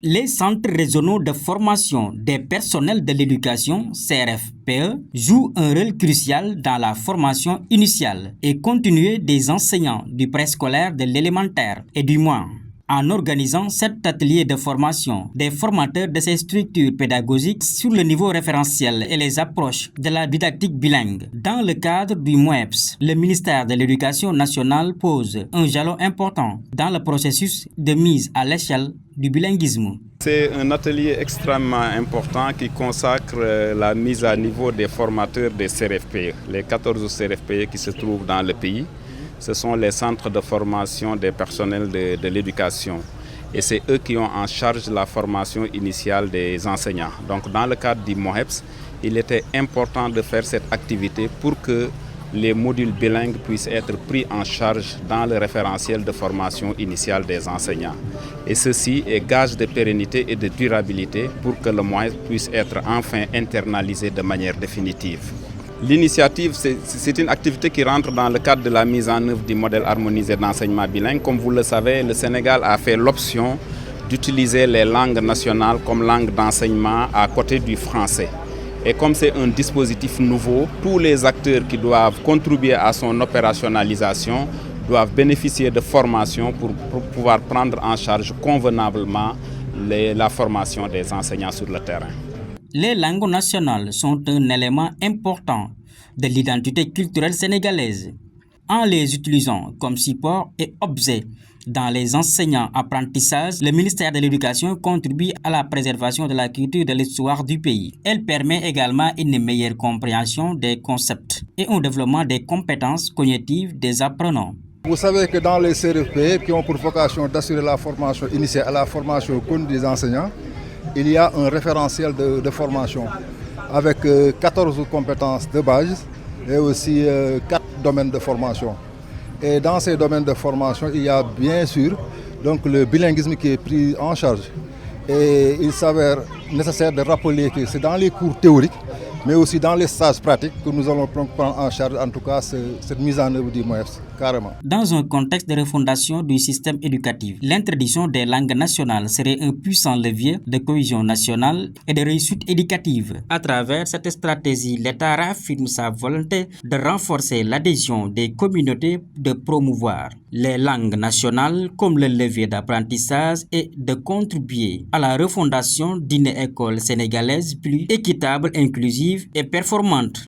Les centres régionaux de formation des personnels de l'éducation, CRFPE, jouent un rôle crucial dans la formation initiale et continue des enseignants du préscolaire, de l'élémentaire et du moyen. En organisant cet atelier de formation des formateurs de ces structures pédagogiques sur le niveau référentiel et les approches de la didactique bilingue, dans le cadre du MOEPS, le ministère de l'Éducation nationale pose un jalon important dans le processus de mise à l'échelle du bilinguisme. C'est un atelier extrêmement important qui consacre la mise à niveau des formateurs des CRFPE, les 14 CRFPE qui se trouvent dans le pays. Ce sont les centres de formation des personnels de l'éducation. Et c'est eux qui ont en charge la formation initiale des enseignants. Donc dans le cadre du MOEPS, il était important de faire cette activité pour que les modules bilingues puissent être pris en charge dans le référentiel de formation initiale des enseignants. Et ceci est gage de pérennité et de durabilité pour que le MOEPS puisse être enfin internalisé de manière définitive. L'initiative, c'est une activité qui rentre dans le cadre de la mise en œuvre du modèle harmonisé d'enseignement bilingue. Comme vous le savez, le Sénégal a fait l'option d'utiliser les langues nationales comme langue d'enseignement à côté du français. Et comme c'est un dispositif nouveau, tous les acteurs qui doivent contribuer à son opérationnalisation doivent bénéficier de formation pour pouvoir prendre en charge convenablement la formation des enseignants sur le terrain. Les langues nationales sont un élément important de l'identité culturelle sénégalaise. En les utilisant comme support et objet dans les enseignants-apprentissages, le ministère de l'Éducation contribue à la préservation de la culture et de l'histoire du pays. Elle permet également une meilleure compréhension des concepts et un développement des compétences cognitives des apprenants. Vous savez que dans les CRFPE qui ont pour vocation d'assurer la formation initiale à la formation continue des enseignants, il y a un référentiel de formation avec 14 compétences de base et aussi 4 domaines de formation. Et dans ces domaines de formation, il y a bien sûr donc, le bilinguisme qui est pris en charge. Et il s'avère nécessaire de rappeler que c'est dans les cours théoriques, mais aussi dans les stages pratiques que nous allons prendre en charge, en tout cas, cette mise en œuvre du MOEPS, carrément. Dans un contexte de refondation du système éducatif, l'introduction des langues nationales serait un puissant levier de cohésion nationale et de réussite éducative. À travers cette stratégie, l'État réaffirme sa volonté de renforcer l'adhésion des communautés, de promouvoir les langues nationales comme le levier d'apprentissage et de contribuer à la refondation d'une école sénégalaise plus équitable, inclusive et performante.